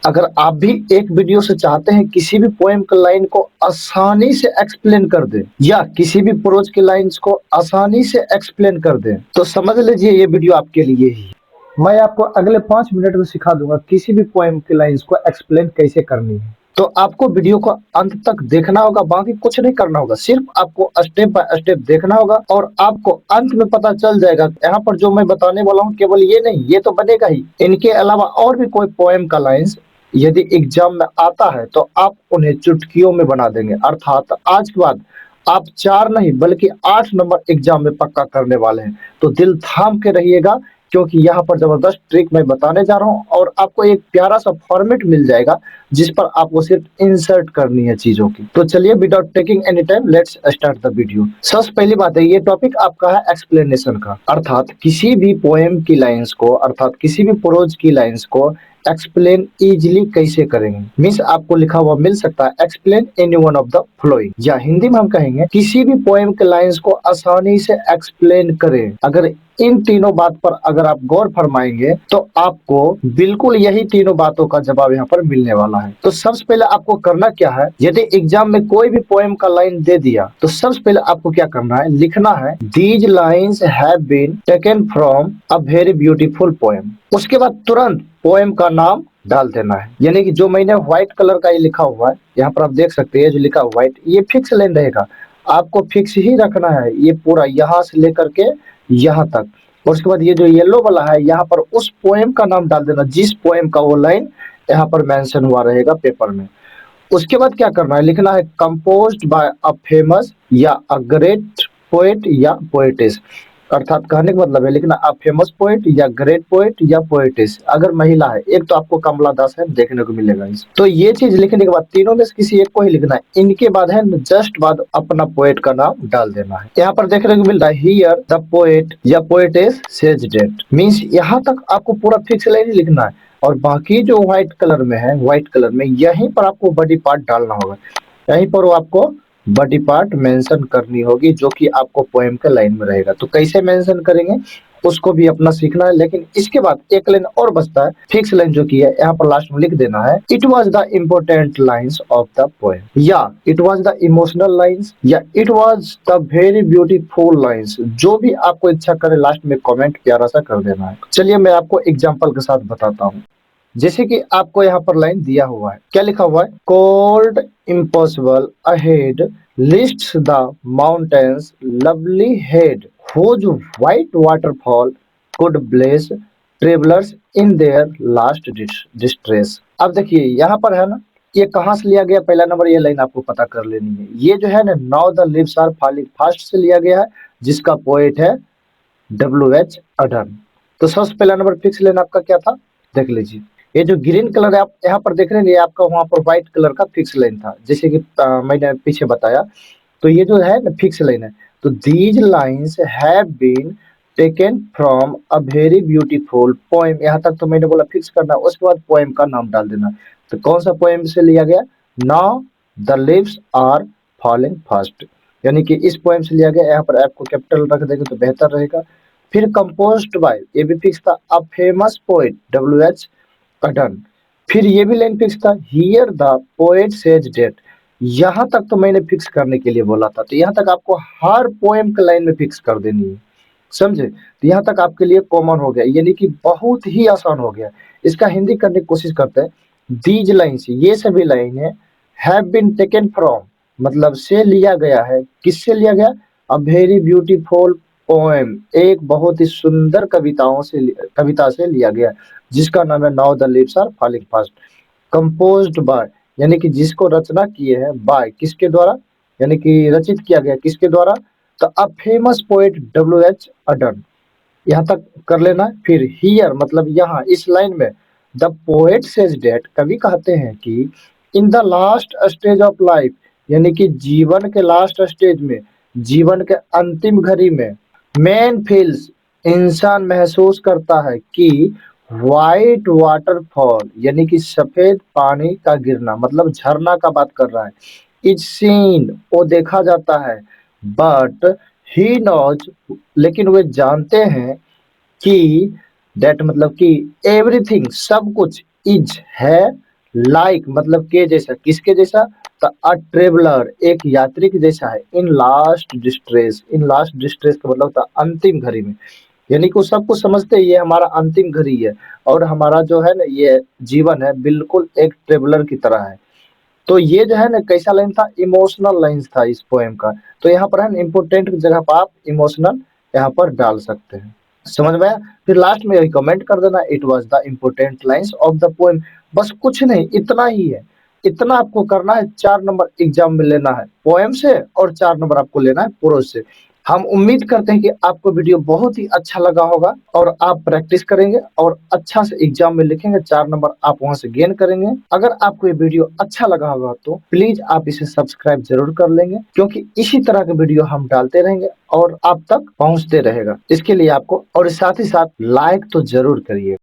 अगर आप भी एक वीडियो से चाहते हैं किसी भी पोएम के लाइन को आसानी से एक्सप्लेन कर दें या किसी भी प्रोज की लाइंस को आसानी से एक्सप्लेन कर दें तो समझ लीजिए ये वीडियो आपके लिए ही है। मैं आपको अगले 5 मिनट में सिखा दूंगा किसी भी पोएम की लाइंस को एक्सप्लेन कैसे करनी है। तो आपको वीडियो को अंत तक देखना होगा, बाकी कुछ नहीं करना होगा, सिर्फ आपको स्टेप बाय स्टेप देखना होगा और आपको अंत में पता चल जाएगा। यहाँ पर जो मैं बताने वाला हूँ केवल ये नहीं, ये तो बनेगा ही, इनके अलावा और भी कोई पोएम का लाइंस यदि एग्जाम में आता है तो आप उन्हें चुटकियों में बना देंगे। अर्थात आज के बाद आप 4 नहीं बल्कि 8 नंबर एग्जाम में पक्का करने वाले हैं। तो दिल थाम के रहिएगा, क्योंकि यहाँ पर जबरदस्त ट्रिक मैं बताने जा रहा हूँ और आपको एक प्यारा सा फॉर्मेट मिल जाएगा जिस पर आपको सिर्फ इंसर्ट करनी है चीजों की। तो चलिए without taking any time let's start the video. सबसे पहली बात है, ये टॉपिक आपका है एक्सप्लेनेशन का, अर्थात किसी भी पोएम की लाइंस को, अर्थात किसी भी प्रोज की लाइंस को एक्सप्लेन इजिली कैसे करेंगे। मीन्स आपको लिखा हुआ मिल सकता है explain any one of the flowing, या हिंदी में हम कहेंगे किसी भी पोएम के लाइंस को आसानी से एक्सप्लेन करें। अगर इन तीनों बात पर अगर आप गौर फरमाएंगे तो आपको बिल्कुल यही तीनों बातों का जवाब यहाँ पर मिलने वाला है। तो सबसे पहले आपको करना क्या है, यदि एग्जाम में कोई भी पोएम का लाइन दे दिया तो सबसे पहले आपको क्या करना है, लिखना है these lines have been taken from a very beautiful poem. उसके बाद तुरंत पोएम का नाम डाल देना है। यानी कि जो मैंने व्हाइट कलर का ये लिखा हुआ है, यहाँ पर आप देख सकते हैं जो लिखा व्हाइट, ये फिक्स लाइन रहेगा, आपको फिक्स ही रखना है ये पूरा यहाँ से लेकर के यहाँ तक। और उसके बाद ये जो येलो वाला है यहाँ पर उस पोएम का नाम डाल देना जिस पोएम का वो लाइन यहाँ पर मेंशन हुआ रहेगा पेपर में। उसके बाद क्या करना है, लिखना है कंपोज्ड बाय अ फेमस या अ ग्रेट पोएट या पोएटेस। अर्थात कहने का मतलब है लिखना अ फेमस पोएट या ग्रेट पोएट या पोएटेस। अगर महिला है एक तो आपको कमला दास है देखने को मिलेगा इस, तो ये चीज लिखने के बाद तीनों में से किसी एक को ही लिखना है। इनके बाद है जस्ट बाद अपना पोएट का नाम डाल देना है। यहाँ पर देखने को मिल रहा है हियर द पोएट या पोएटेस सेज डेट, मीन्स यहाँ तक आपको पूरा फिक्स लाइन लिखना है और बाकी जो व्हाइट कलर में है, व्हाइट कलर में यहीं पर आपको बॉडी पार्ट डालना होगा, यहीं पर वो आपको बॉडी पार्ट मेंशन करनी होगी जो कि आपको पोएम के लाइन में रहेगा। तो कैसे मेंशन करेंगे उसको भी अपना सीखना है। लेकिन इसके बाद एक लाइन और बचता है फिक्स लाइन जो की है, यहाँ पर लास्ट में लिख देना है it was the important lines of the poem, या it was the emotional lines, या it was the very beautiful lines. जो भी आपको इच्छा करे लास्ट में कमेंट प्यारा सा कर देना है। चलिए मैं आपको एग्जाम्पल के साथ बताता हूँ। जैसे कि आपको यहाँ पर लाइन दिया हुआ है, क्या लिखा हुआ है, cold impossible ahead lists the mountains lovely head whose white waterfall could bless travelers in their last distress। अब देखिए यहाँ पर है ना, ये कहाँ से लिया गया, पहला नंबर ये लाइन आपको पता कर लेनी है। ये जो है ना now the leaves are falling fast से लिया गया है जिसका पोएट है WH अडर्न। तो सबसे पहला नंबर फिक्स लाइन आपका क्या था देख लीजिए। ये जो ग्रीन कलर है आप यहाँ पर देख रहे हैं, ये आपका वहां पर व्हाइट कलर का फिक्स लाइन था जैसे कि मैंने पीछे बताया। तो ये जो है ना फिक्स लाइन है। तो these lines have been taken from a very beautiful poem, यहाँ तक तो मैंने बोला फिक्स करना, उसके बाद पोएम का नाम डाल देना। तो कौन सा पोएम से लिया गया, now the leaves are falling fast, यानी कि इस पोएम से लिया गया। यहाँ पर आपको कैपिटल रख देंगे तो बेहतर रहेगा। फिर कंपोज्ड बाय, ये भी फिक्स था, a famous poet WH Auden. फिर ये भी लाइन फिक्स था, here the poet says that, यहाँ तक तो मैंने फिक्स करने के लिए बोला था। तो यहाँ तक आपको हर पोएम के लाइन में फिक्स कर देनी है, समझे। तो यहाँ तक आपके लिए कॉमन हो गया, यानी कि बहुत ही आसान हो गया। इसका हिंदी करने की कोशिश करते हैं। दीज लाइन्स, ये सभी लाइन है, हैव बीन टेकन फ्रॉम मतलब से लिया गया है, किससे लिया गया, अ वेरी ब्यूटीफुल पोएम, एक बहुत ही सुंदर कविता से लिया गया जिसका नाम है now the leaves are falling fast. Composed by, यानी कि जिसको रचना किए हैं, बाय किसके द्वारा, यानी कि रचित किया गया किसके द्वारा, तो अ फेमस पोएट WH अडर्न, यहाँ तक कर लेना है। फिर हियर मतलब यहाँ इस लाइन में द पोएट सेज डेट, कवि कहते हैं कि in the last stage of life, यानी कि जीवन के लास्ट स्टेज में, जीवन के अंतिम घड़ी में, मैन फील्स, इंसान महसूस करता है कि व्हाइट वाटरफॉल, यानी कि सफेद पानी का गिरना, मतलब झरना का बात कर रहा है, इज सीन, वो देखा जाता है, बट ही नोज, लेकिन वे जानते हैं कि दैट मतलब कि एवरीथिंग, सब कुछ, इज है, लाइक मतलब के जैसा, किसके जैसा? तो अ ट्रेवलर एक यात्री के जैसा है, in last distress, in last distress का मतलब होता है अंतिम घड़ी में। यानी कि वो सब कुछ समझते हैं ये हमारा अंतिम घड़ी है और हमारा जो है ना ये जीवन है बिल्कुल एक ट्रेवलर की तरह है। तो ये जो है ना कैसा लाइन था, इमोशनल लाइन्स था इस पोएम का। तो यहाँ पर है ना इम्पोर्टेंट की जगह पर आप इमोशनल यहाँ पर डाल सकते हैं। समझ में आया? फिर लास्ट में कमेंट कर देना, it was the important lines of the poem. बस कुछ नहीं, इतना ही है। इतना आपको करना है, 4 नंबर एग्जाम में लेना है पोएम से और 4 नंबर आपको लेना है प्रोज से। हम उम्मीद करते हैं कि आपको वीडियो बहुत ही अच्छा लगा होगा और आप प्रैक्टिस करेंगे और अच्छा से एग्जाम में लिखेंगे, 4 नंबर आप वहां से गेन करेंगे। अगर आपको ये वीडियो अच्छा लगा होगा तो प्लीज आप इसे सब्सक्राइब जरूर कर लेंगे, क्योंकि इसी तरह के वीडियो हम डालते रहेंगे और आप तक पहुंचते रहेगा। इसके लिए आपको और साथ ही साथ लाइक तो जरूर करिए।